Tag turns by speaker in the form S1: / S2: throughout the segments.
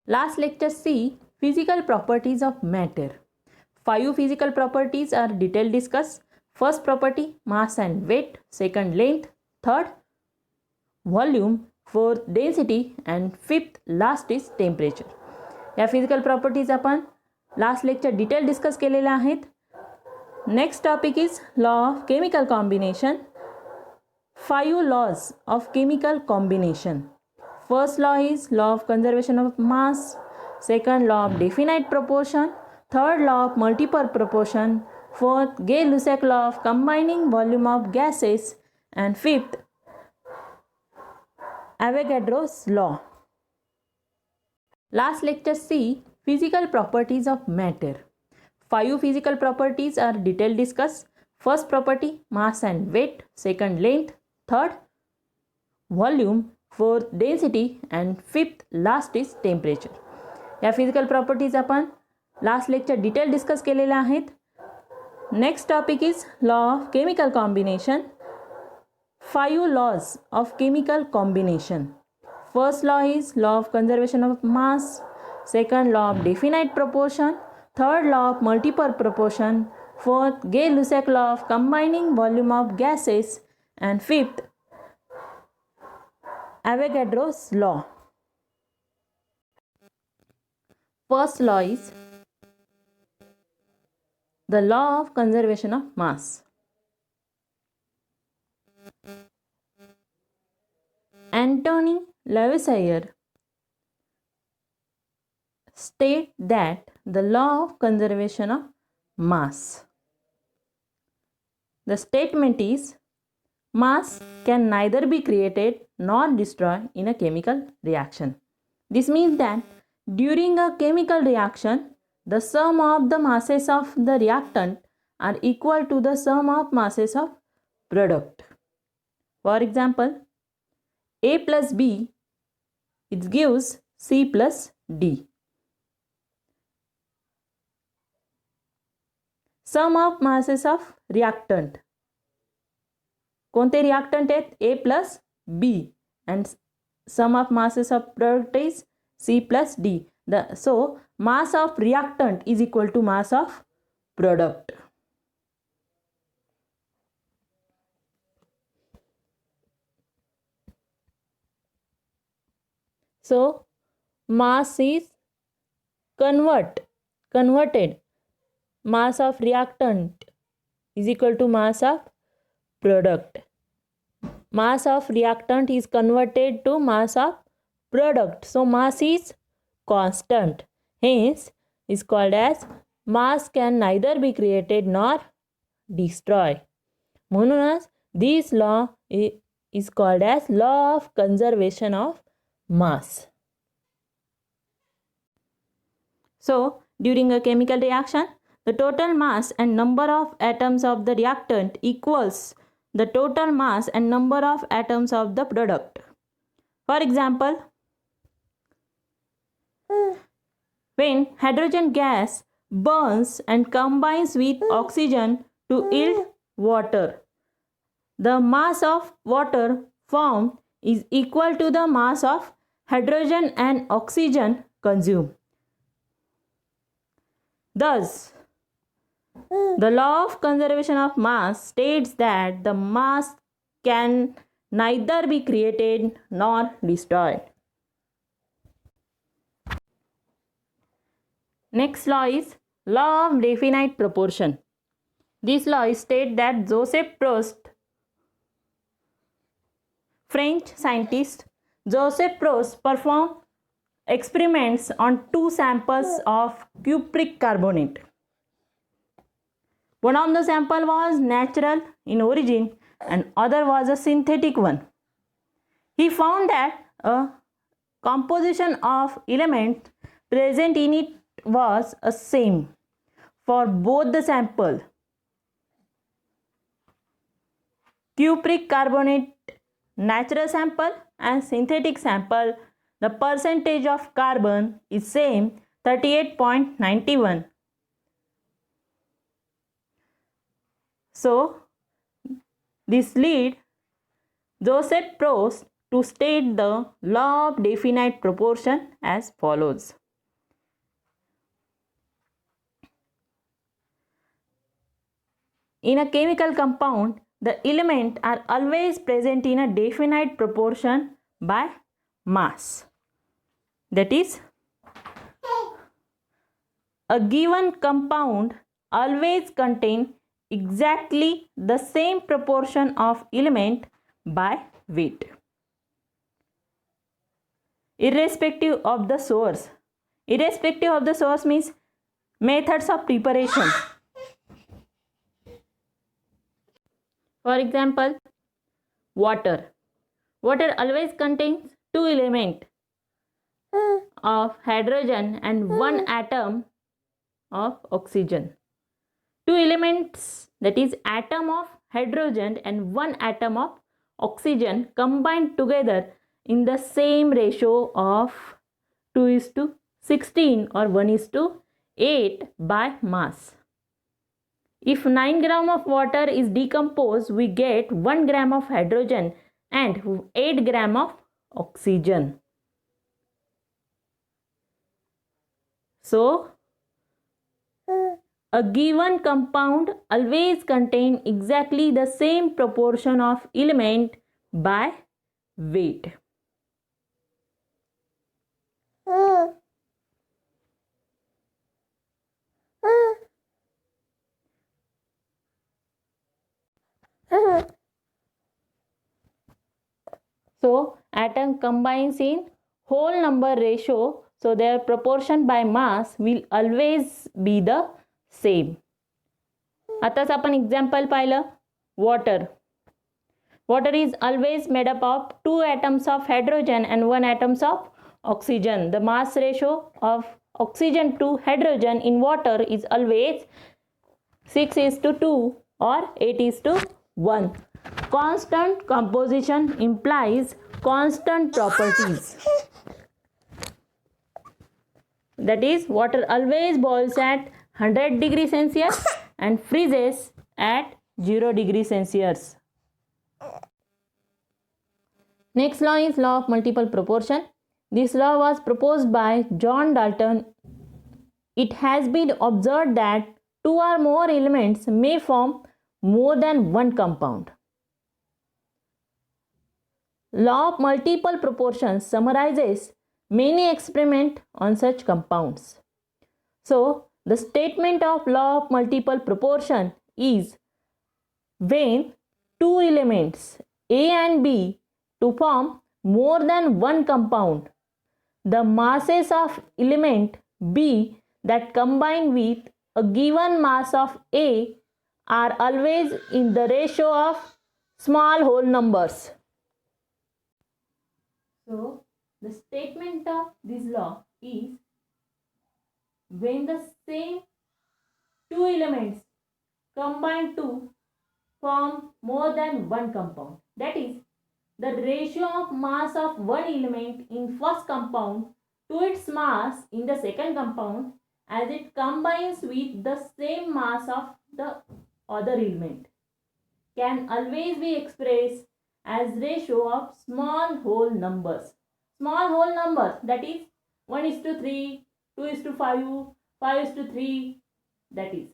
S1: Last lecture see physical properties of matter. 5 physical properties are detailed discussed. First property mass and weight, second length, third volume, fourth density and fifth last is temperature. या physical properties आपण last lecture detail discuss केलेल्या आहेत. Next topic is law of chemical combination. 5 laws of chemical combination. First law is law of conservation of mass, second law of definite proportion, third law of multiple proportion, fourth Gay-Lussac law of combining volume of gases, and fifth Avogadro's law. Last lecture see physical properties of matter. 5 physical properties are detailed discussed. First property mass and weight, second length, third volume, fourth density and fifth last is temperature. या physical properties आपण last lecture detail discuss केलेल्या आहेत. Next topic is law of chemical combination. 5 laws of chemical combination. First law is law of conservation of mass, second law of definite proportion, third law of multiple proportion, fourth Gay-Lussac law of combining volume of gases, and fifth Avogadro's law. First law is the law of conservation of mass. Antony Lavoisier state that the law of conservation of mass. The statement is mass can neither be created nor destroyed in a chemical reaction. This means that during a chemical reaction, the sum of the masses of the reactant are equal to the sum of masses of product. For example, A plus B, it gives C plus D. Sum of masses of reactant. कोणते reactant आहेत? A plus B and sum of masses of product is C plus D. So mass of reactant is equal to mass of product. So mass is converted. Mass of reactant is equal to mass of product. Mass of reactant is converted to mass of product. So mass is constant. Hence is called as mass can neither be created nor destroyed. म्हणूनच this law is called as law of conservation of mass. So during a chemical reaction, the total mass and number of atoms of the reactant equals the total mass and number of atoms of the product. For example, when hydrogen gas burns and combines with oxygen to yield water, the mass of water formed is equal to the mass of hydrogen and oxygen consumed. Thus, the law of conservation of mass states that the mass can neither be created nor destroyed. Next law is law of definite proportion. This law states that Joseph Proust, French scientist Joseph Proust, performed experiments on 2 samples of cupric carbonate. One of the sample was natural in origin and other was a synthetic one. He found that a composition of elements present in it was a same for both the sample. Cupric carbonate natural sample and synthetic sample, the percentage of carbon is same 38.91. So this lead Joseph Proust to state the law of definite proportion as follows. In a chemical compound, the elements are always present in a definite proportion by mass. That is, a given compound always contains exactly the same proportion of element by weight, irrespective of the source. Irrespective of the source means methods of preparation. For example, water. Water always contains two elements of hydrogen and one atom of oxygen. Two elements, that is atom of hydrogen and one atom of oxygen, combined together in the same ratio of 2:16 or 1:8 by mass. If 9 gram of water is decomposed, we get 1 gram of hydrogen and 8 gram of oxygen. So, a given compound always contains exactly the same proportion of element by weight. So, atom combines in whole number ratio, so their proportion by mass will always be the same. आताच आपण example पाहिलं, water. Water is always made up of 2 atoms of hydrogen and 1 atoms of oxygen. The mass ratio of oxygen to hydrogen in water is always 6:2 or 8:1. Constant composition implies constant properties. That is, water always boils at 100 degrees Celsius and freezes at 0 degrees Celsius. Next law is law of multiple proportion. This law was proposed by John Dalton. It has been observed that 2 or more elements may form more than one compound. Law of multiple proportion summarizes many experiments on such compounds. So, the statement of law of multiple proportion is when two elements A and B to form more than one compound, the masses of element B that combine with a given mass of A are always in the ratio of small whole numbers. So, the statement of this law is when the same two elements combine to form more than one compound. That is, the ratio of mass of one element in first compound to its mass in the second compound as it combines with the same mass of the other element can always be expressed as ratio of small whole numbers. Small whole numbers, that is 1:3, 2:5, 5:3, that is.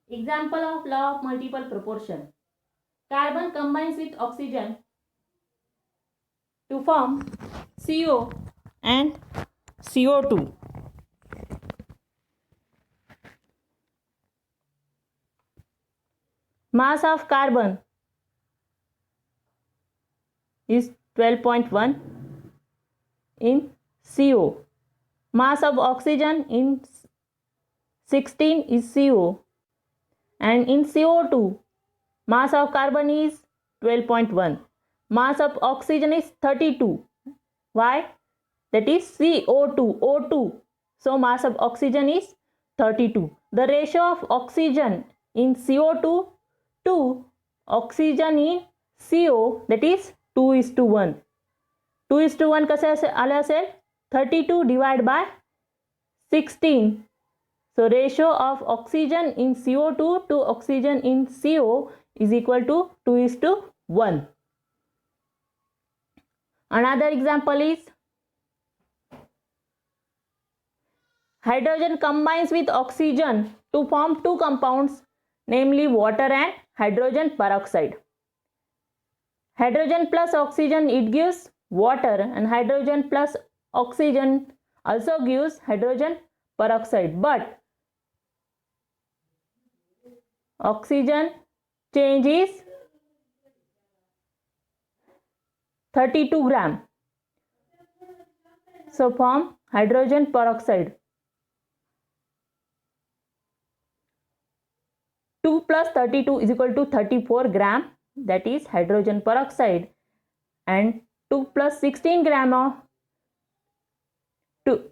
S1: Example of law of multiple proportion. Carbon combines with oxygen to form CO and CO2. Mass of carbon is 12.1 in CO. Mass of oxygen in 16 is CO. And in CO2, mass of carbon is 12.1. Mass of oxygen is 32. Why? That is CO2, O2. So, mass of oxygen is 32. The ratio of oxygen in CO2 to oxygen in CO, that is 2:1. 2:1 कसे आले असेल? 32 divided by 16. So, ratio of oxygen in CO2 to oxygen in CO is equal to 2:1. Another example is hydrogen combines with oxygen to form two compounds, namely water and hydrogen peroxide. Hydrogen plus oxygen, it gives water, and hydrogen plus oxygen also gives hydrogen peroxide, but oxygen change is 32 gram. So form hydrogen peroxide. 2 plus 32 is equal to 34 gram, that is hydrogen peroxide, and 2 plus 16 gram of 2